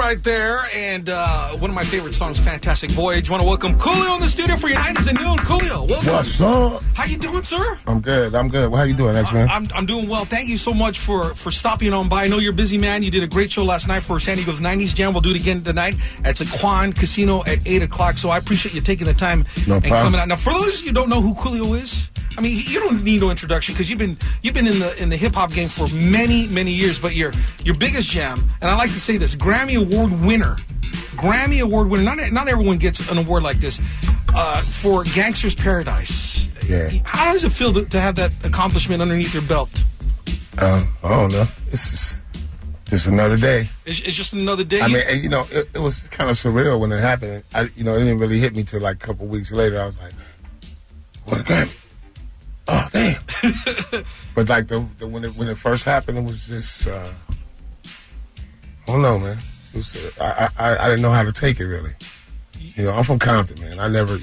right there, and one of my favorite songs, Fantastic Voyage. Want to welcome Coolio in the studio for your 90s and noon. Coolio, welcome. What's up? How you doing, sir? I'm good. Well, how you doing, X-Man? I'm doing well. Thank you so much for stopping on by. I know you're a busy man. You did a great show last night for San Diego's 90s Jam. We'll do it again tonight at Sycuan Casino at 8 o'clock. So I appreciate you taking the time and coming out. Now, for those of you who don't know who Coolio is, I mean, you don't need no introduction because you've been in the hip hop game for many years. But your biggest jam, and I like to say this, Grammy Award winner. Not everyone gets an award like this for Gangsta's Paradise. Yeah. How does it feel to have that accomplishment underneath your belt? I don't know. It's just another day. It's just another day. I mean, it was kind of surreal when it happened. It didn't really hit me till like a couple weeks later. I was like, what a Grammy. Oh, damn. But like when it first happened, it was just, I don't know, man. It was, I didn't know how to take it, really. I'm from Compton, man. I never,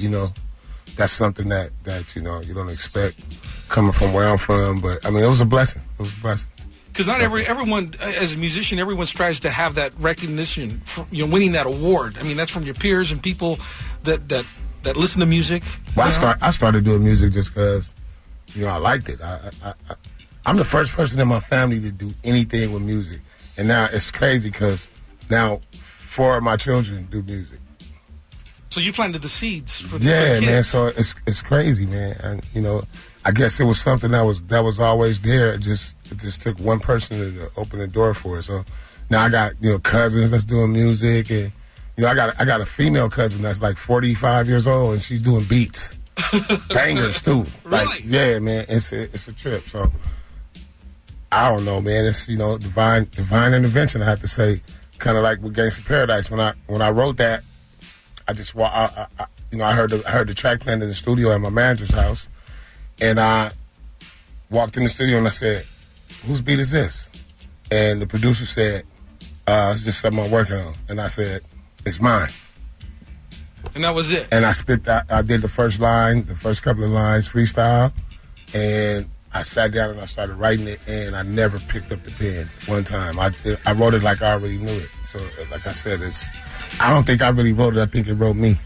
that's something that you don't expect coming from where I'm from. But, I mean, it was a blessing. It was a blessing. Because not everyone, as a musician, everyone strives to have that recognition, for, winning that award. I mean, that's from your peers and people that listen to music. Well, I started doing music just because, I liked it. I'm the first person in my family to do anything with music. And now it's crazy because now 4 of my children do music. So you planted the seeds for the kids. Man. So it's crazy, man. And I guess it was something that was always there. It just took one person to open the door for it. So now I got cousins that's doing music, and I got a female cousin that's like 45 years old, and she's doing beats, bangers too. Really? Like, yeah, man. It's a trip. So I don't know, man. It's divine intervention. I have to say, kind of like with Gangsta's Paradise. When I wrote that, I just I heard the track playing in the studio at my manager's house, and I walked in the studio and I said, "Whose beat is this?" And the producer said, "It's just something I'm working on." And I said, "It's mine." And that was it. And I did the first couple of lines freestyle, and I sat down and I started writing it, and I never picked up the pen one time. I wrote it like I already knew it. So, like I said, I don't think I really wrote it. I think it wrote me.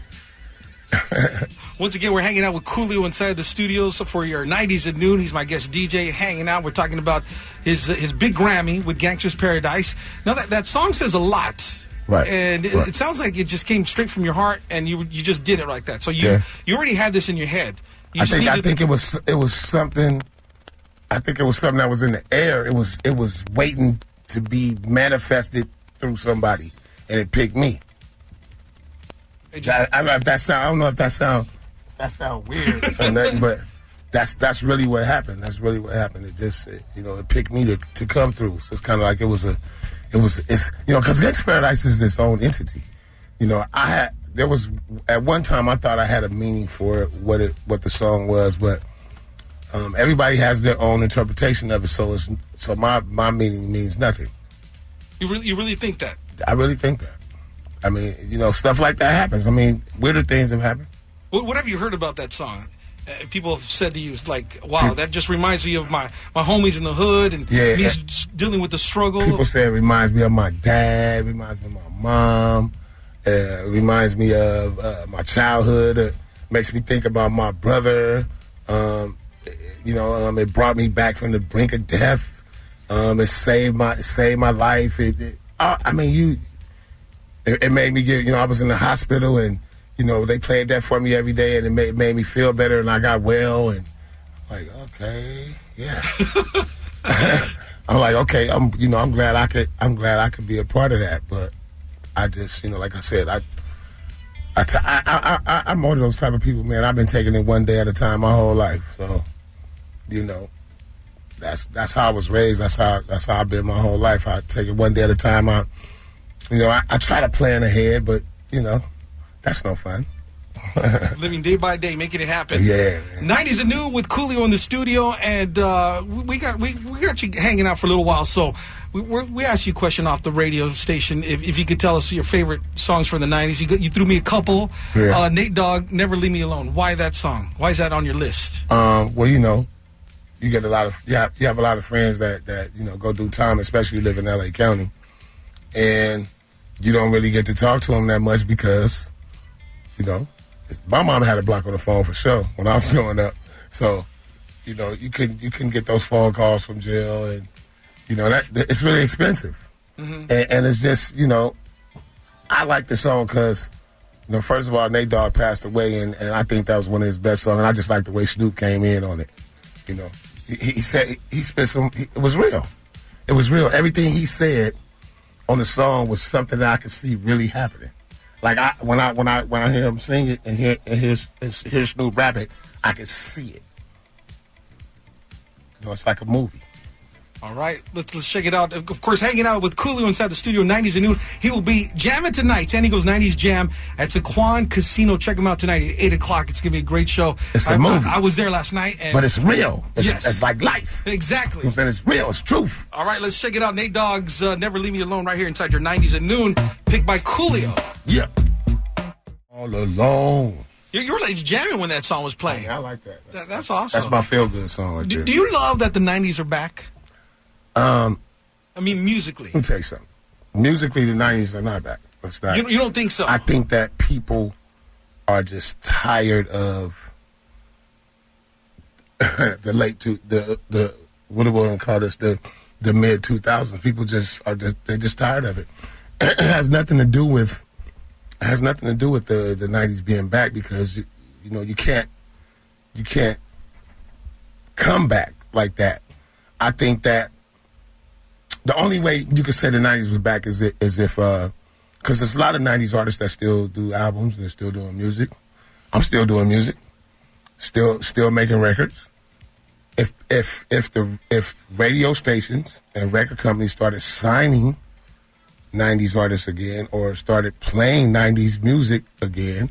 Once again, we're hanging out with Coolio inside the studios for your 90s at noon. He's my guest DJ, hanging out. We're talking about his big Grammy with Gangsta's Paradise. Now, that song says a lot. Right. And it sounds like it just came straight from your heart, and you just did it like that. So you already had this in your head. I think it was something. I think it was something that was in the air. It was waiting to be manifested through somebody, and it picked me. I don't know if that sound weird or nothing, but that's really what happened. That's really what happened. It just it picked me to come through. So it's kind of like it's because Gangsta's Paradise is its own entity. There was at one time I thought I had a meaning for it, what the song was, but everybody has their own interpretation of it. So my meaning means nothing. You really think that? I really think that. I mean, stuff like that happens. I mean, weirder things have happened. What have you heard about that song? People have said to you, it's like, wow, that just reminds me of my homies in the hood and me dealing with the struggle. People say it reminds me of my dad, reminds me of my mom, reminds me of my childhood. It makes me think about my brother. It brought me back from the brink of death. It saved my life. It made me get, I was in the hospital and, they played that for me every day and it made me feel better and I got well and I'm like, okay, yeah. I'm like, okay, I'm glad I could be a part of that. But I just, like I said, I'm one of those type of people, man. I've been taking it one day at a time my whole life. So, that's how I was raised. That's how I've been my whole life. I take it one day at a time. I try to plan ahead, but that's no fun. Living day by day, making it happen. Yeah, man. 90s and new with Coolio in the studio, and we got you hanging out for a little while. So we asked you a question off the radio station. If you could tell us your favorite songs from the 90s, you threw me a couple. Yeah. Nate Dogg, "Never Leave Me Alone." Why that song? Why is that on your list? Well, you get you have a lot of friends that go do time, especially you live in LA County, and you don't really get to talk to them that much because, you know, my mom had a block on the phone for sure when I was growing up. So, you know, you couldn't get those phone calls from jail, and you know that it's really expensive. Mm-hmm. And it's just, you know, I like the song because, you know, first of all, Nate Dogg passed away, and I think that was one of his best songs. And I just like the way Snoop came in on it. You know, he said he spit some. It was real. It was real. Everything he said on the song was something that I could see really happening. Like when I hear him sing it and hear Snoop rap it, I could see it. You know, it's like a movie. All right, let's check it out. Of course, hanging out with Coolio inside the studio, 90s at noon. He will be jamming tonight. San Diego's 90s Jam at Sycuan Casino. Check him out tonight at 8 o'clock. It's going to be a great show. It's a movie. I was there last night. But it's real. It's like life. Exactly. You know what I'm saying? It's real. It's truth. All right, let's check it out. Nate Dogg's Never Leave Me Alone right here inside your 90s at noon. Picked by Coolio. Yeah. All alone. You were like jamming when that song was playing. Yeah, I like that. That's awesome. That's my feel-good song right there. Do you love that the 90s are back? I mean, musically. Let me tell you something. Musically, the 90s are not back. It's not. You don't think so? I think that people are just tired of the what do we want to call this? The mid 2000s. People they're just tired of it. It has nothing to do with the 90s being back, because you know you can't come back like that. I think that the only way you could say the 90s was back is if because there's a lot of 90s artists that still do albums and they're still doing music. I'm still doing music, still making records. If radio stations and record companies started signing 90s artists again, or started playing 90s music again,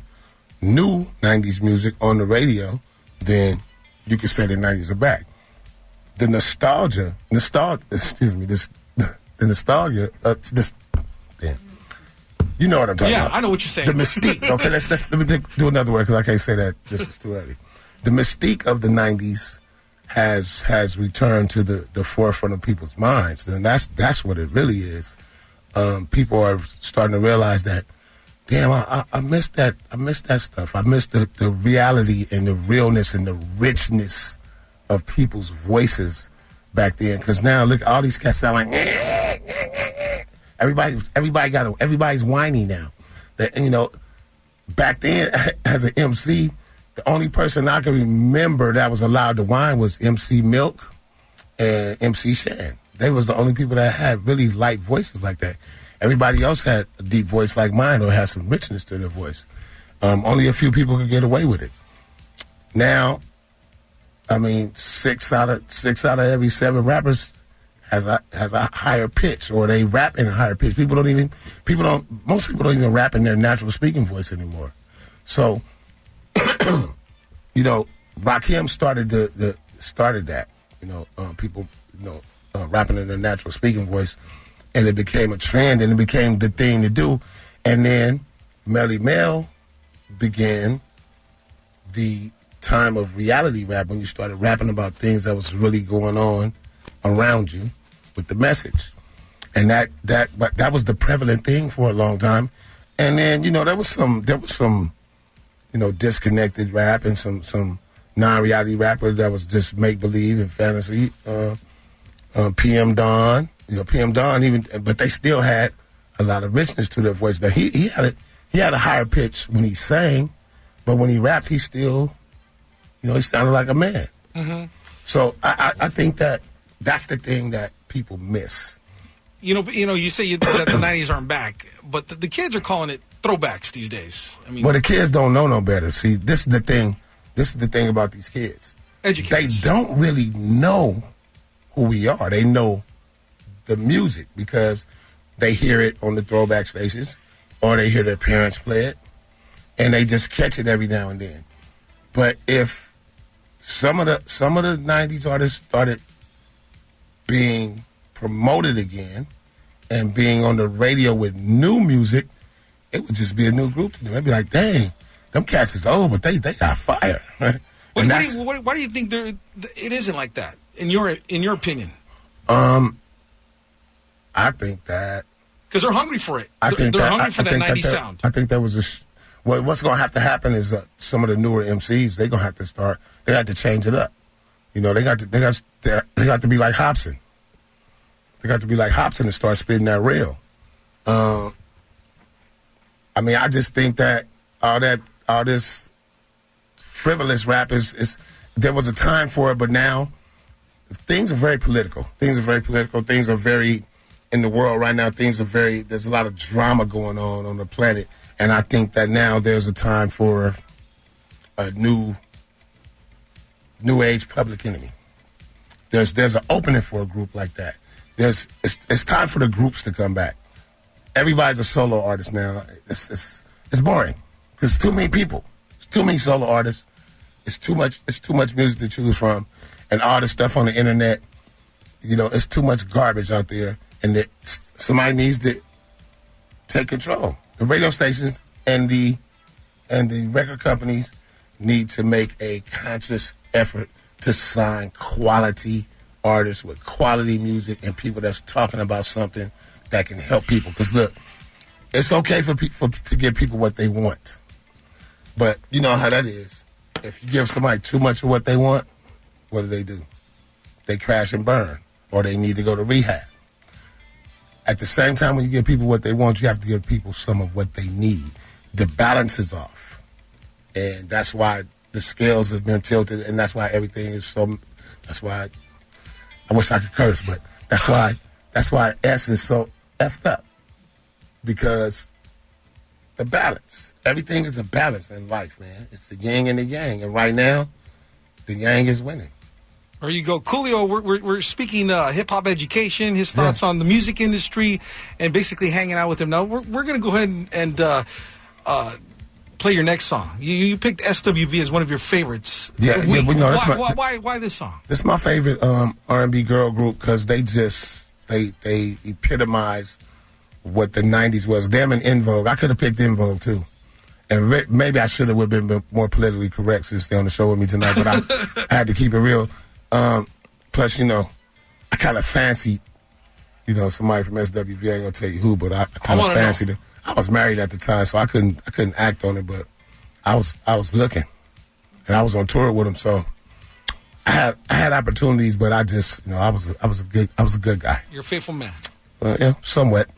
new 90s music on the radio, then you could say the 90s are back. The nostalgia, damn. You know what I'm talking about. Yeah, I know what you're saying. The mystique. Okay, let me do another word, because I can't say that. This is too early. The mystique of the 90s has returned to the forefront of people's minds, and that's what it really is. People are starting to realize that, damn, I missed that. I missed that stuff. I missed the reality and the realness and the richness of people's voices back then. Because now, look, all these cats sound like everybody's whiny now. That, you know, back then as an MC, the only person I can remember that was allowed to whine was MC Milk and MC Shan. They was the only people that had really light voices like that. Everybody else had a deep voice like mine, or had some richness to their voice. Only a few people could get away with it. Now, I mean, six out of every 7 rappers has a higher pitch, or they rap in a higher pitch. Most people don't even rap in their natural speaking voice anymore. So, you know, Rakim started that. You know, people, you know, rapping in their natural speaking voice, and it became a trend, and it became the thing to do. And then Melly Mel began the time of reality rap, when you started rapping about things that was really going on around you with the message. And that was the prevalent thing for a long time. And then, you know, there was some you know, disconnected rap, and some non-reality rapper that was just make believe and fantasy. PM Dawn, you know, PM Dawn, but they still had a lot of richness to their voice. Now he had a higher pitch when he sang, but when he rapped, he still, you know, he sounded like a man. Mm-hmm. So I think that's the thing that people miss. You know, you say that the 90s aren't back, but the kids are calling it throwbacks these days. I mean, well, the kids don't know no better. See, this is the thing. This is the thing about these kids. Educators. They don't really know who we are. They know the music because they hear it on the throwback stations, or they hear their parents play it, and they just catch it every now and then. But if some of the 90s artists started being promoted again and being on the radio with new music, it would just be a new group to them. They'd be like, dang, them cats is old, but they got fire. Why do you think it isn't like that, in your opinion? I think that Because they're hungry for it. They're hungry for that 90s sound. I think that was what's going to have to happen is some of the newer MCs, they're going to have to start, they have to change it up. You know, they got to be like Hobson. They got to be like Hobson and start spitting that real. I mean, I just think that all this frivolous rap is there was a time for it, but now things are very political. Things are very in the world right now. There's a lot of drama going on the planet, and I think that now there's a time for a new age Public Enemy. There's an opening for a group like that. It's time for the groups to come back. Everybody's a solo artist now. It's boring. There's too many people. It's too many solo artists. It's too much music to choose from, and all the stuff on the internet. You know, it's too much garbage out there, and that somebody needs to take control. The radio stations and the record companies need to make a conscious effort to sign quality artists with quality music and people that's talking about something that can help people. Because look, it's okay for people to give people what they want, but you know how that is. If you give somebody too much of what they want, what do? They crash and burn, or they need to go to rehab. At the same time, when you give people what they want, you have to give people some of what they need. The balance is off, and that's why the scales have been tilted, and that's why everything is so. That's why I wish I could curse, but that's why S is so effed up, because the balance. Everything is a balance in life, man. It's the yin and the yang, and right now, the yang is winning. There you go. Coolio, we're speaking hip-hop education, his thoughts on the music industry, and basically hanging out with him. Now, we're going to go ahead and play your next song. You picked SWV as one of your favorites. Yeah, why this song? This is my favorite R&B girl group because they epitomize what the 90s was. Them and En Vogue. I could have picked En Vogue, too. And maybe I should have been more politically correct since they're on the show with me tonight, but I had to keep it real. Plus, you know, I kind of fancied, you know, somebody from SWV. I ain't gonna tell you who, but I kind of fancied her. I was married at the time, so I couldn't act on it, but I was looking, and I was on tour with them, so I had opportunities, but I just, you know, I was a good guy. You're a faithful man. Yeah, somewhat.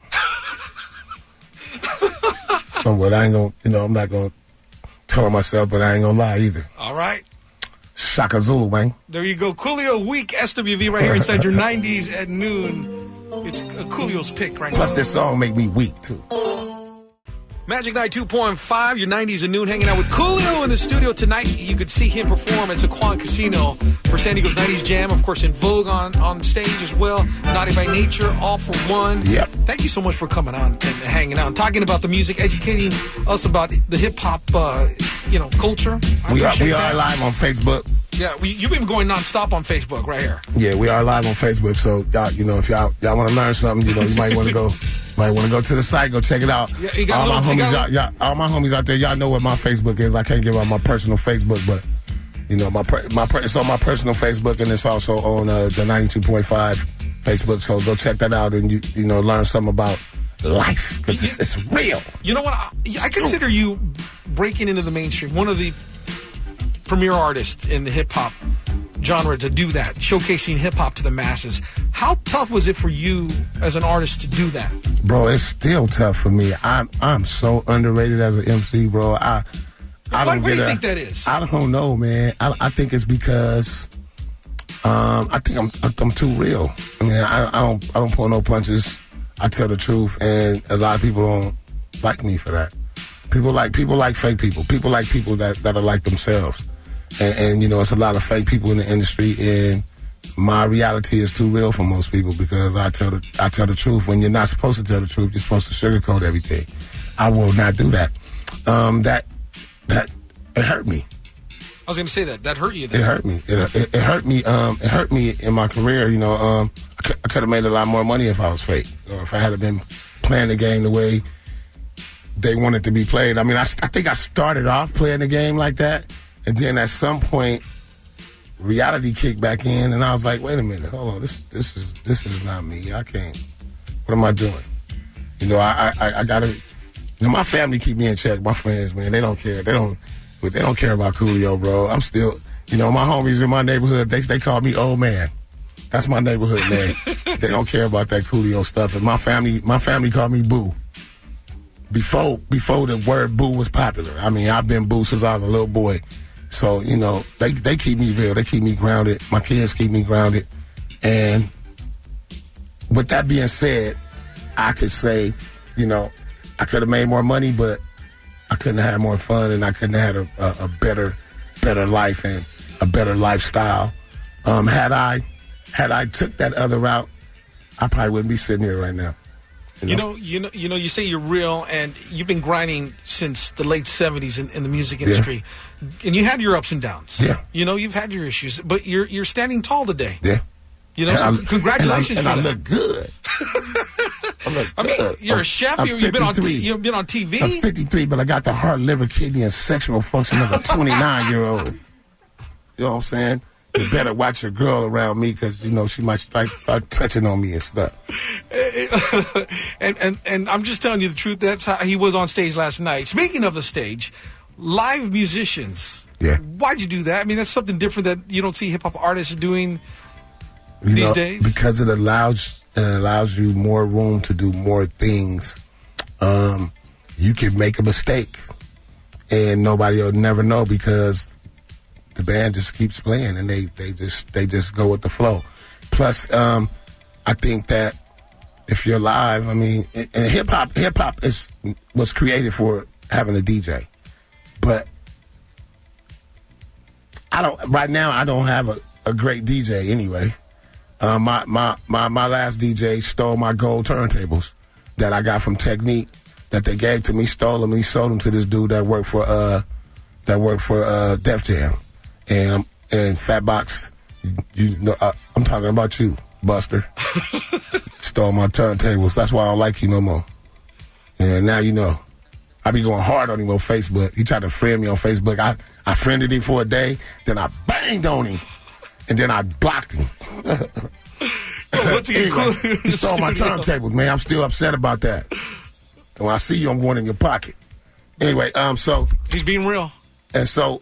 Somewhat. I ain't gonna, you know, I'm not gonna tell myself, but I ain't gonna lie either. All right. Shaka Zulu, man. There you go. Coolio Week SWV right here inside your 90s at noon. It's Coolio's pick right now. Plus, this song make me weak, too. Magic Night 2.5, your 90s at noon, hanging out with Coolio in the studio tonight. You could see him perform at Sycuan Casino for San Diego's 90s Jam. Of course, En Vogue on stage as well. Naughty by Nature, All for One. Yep. Thank you so much for coming on and hanging out, talking about the music, educating us about the hip-hop, culture. We are live on Facebook. Yeah, you've been going nonstop on Facebook right here. Yeah, we are live on Facebook. So, y'all, you know, if y'all want to learn something, you know, you might want to go. Might want to go to the site, go check it out. Yeah, all my homies out there, y'all know what my Facebook is. I can't give out my personal Facebook, but you know, it's on my personal Facebook, and it's also on the 92.5 Facebook. So go check that out, and you know, learn something about life, because it's real. You know what? I consider you breaking into the mainstream, one of the premier artists in the hip hop genre to do that, showcasing hip-hop to the masses. How tough was it for you as an artist to do that? Bro, it's still tough for me. I'm so underrated as an MC, bro. Why do you think that is? I don't know, man. I think it's because I think I'm too real. I mean, I don't pull no punches. I tell the truth, and a lot of people don't like me for that. People like fake people. People like people that are like themselves. And you know, it's a lot of fake people in the industry, and my reality is too real for most people because I tell the truth. When you're not supposed to tell the truth, you're supposed to sugarcoat everything. I will not do that. That it hurt me. I was going to say that hurt you. Then. It hurt me. It hurt me. It hurt me in my career. You know, I could have made a lot more money if I was fake, or if I had been playing the game the way they wanted to be played. I mean, I think I started off playing the game like that. And then at some point, reality kicked back in, and I was like, "Wait a minute, hold on, this is not me. I can't. What am I doing?" I gotta. My family keep me in check. My friends, man, they don't care. They don't care about Coolio, bro. I'm still, my homies in my neighborhood. They call me old man. That's my neighborhood name. They don't care about that Coolio stuff. And my family call me Boo. Before the word Boo was popular. I mean, I've been Boo since I was a little boy. So, they keep me real. They keep me grounded. My kids keep me grounded. And with that being said, I could say, I could have made more money, but I couldn't have had more fun, and I couldn't have had a better life and a better lifestyle. Had I took that other route, I probably wouldn't be sitting here right now. You say you're real, and you've been grinding since the late 70s in the music industry, and you had your ups and downs. Yeah. You've had your issues, but you're standing tall today. Yeah. Congratulations for that. I look good. I mean, you're a chef. You've been on TV. I'm 53, but I got the heart, liver, kidney, and sexual function of a 29-year-old. You know what I'm saying? You better watch your girl around me because, she might start touching on me and stuff. and I'm just telling you the truth. That's how he was on stage last night. Speaking of the stage, live musicians. Yeah. Why'd you do that? I mean, that's something different that you don't see hip-hop artists doing these days. Because it allows you more room to do more things. You can make a mistake, and nobody will never know because the band just keeps playing, and they just go with the flow. Plus, I think that if you're live, I mean, and hip hop was created for having a DJ, but right now I don't have a great DJ anyway. My last DJ stole my gold turntables that I got from Technique that they gave to me, stole them, and he sold them to this dude that worked for Def Jam. And Fatbox, I'm talking about you, Buster. Stole my turntables. That's why I don't like you no more. And now you know. I be going hard on him on Facebook. He tried to friend me on Facebook. I friended him for a day, then I banged on him, and then I blocked him. Anyway, he stole my turntables, man. I'm still upset about that. And when I see you, I'm going in your pocket. Anyway, so he's being real. And so,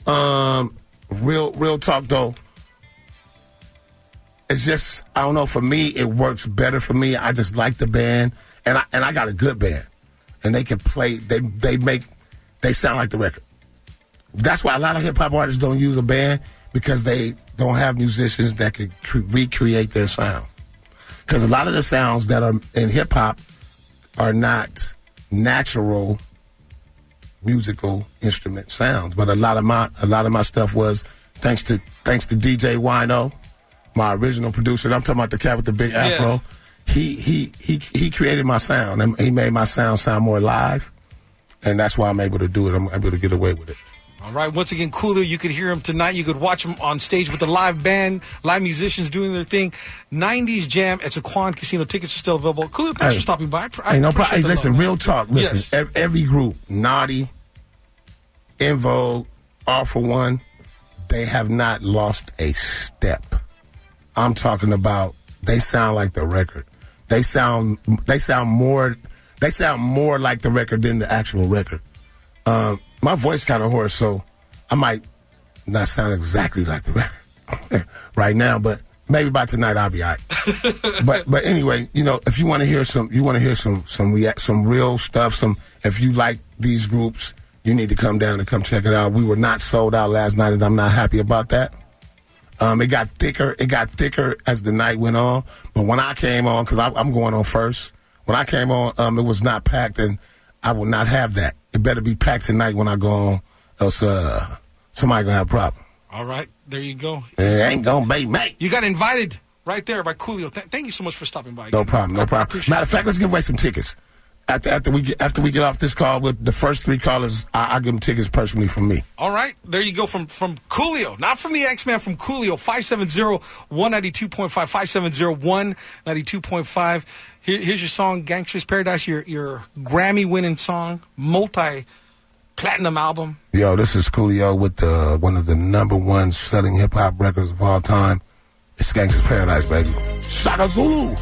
real talk though. It's just, I don't know. For me, it works better for me. I just like the band, and I got a good band, and they can play. They sound like the record. That's why a lot of hip hop artists don't use a band because they don't have musicians that could recreate their sound. Because a lot of the sounds that are in hip hop are not natural musical instrument sounds, but a lot of my stuff was thanks to DJ Wino, my original producer. I'm talking about the cat with the big afro. He created my sound, and he made my sound more live, and that's why I'm able to do it. I'm able to get away with it. All right. Once again, Coolio, you could hear him tonight. You could watch him on stage with the live band, live musicians doing their thing. 90s Jam at Sycuan Casino. Tickets are still available. Coolio, thanks for stopping by. No problem. Hey, listen, real talk. Listen, yes. Every group, Naugthy, En Vogue, All For One, they have not lost a step. I'm talking about they sound like the record. They sound more like the record than the actual record. My voice kind of hoarse, so I might not sound exactly like the record right now, but maybe by tonight I'll be all right. but anyway, if you want to hear some real stuff, if you like these groups, you need to come down and come check it out. We were not sold out last night, and I'm not happy about that. It got thicker as the night went on. But when I came on, because I'm going on first, when I came on, it was not packed, and I will not have that. It better be packed tonight when I go on, else somebody gonna have a problem. All right, there you go. It ain't gonna be me. You got invited right there by Coolio. Thank you so much for stopping by. No problem. Matter of fact, let's give away some tickets. After we get off this call with the first 3 callers, I'll give them tickets personally from me. All right, there you go from Coolio, not from the X-Man, from Coolio. 570-192.5, 570-192.5. Here's your song, Gangsta's Paradise, your Grammy-winning song, multi-platinum album. Yo, this is Coolio with one of the #1 selling hip-hop records of all time. It's Gangsta's Paradise, baby. Shaka Zulu.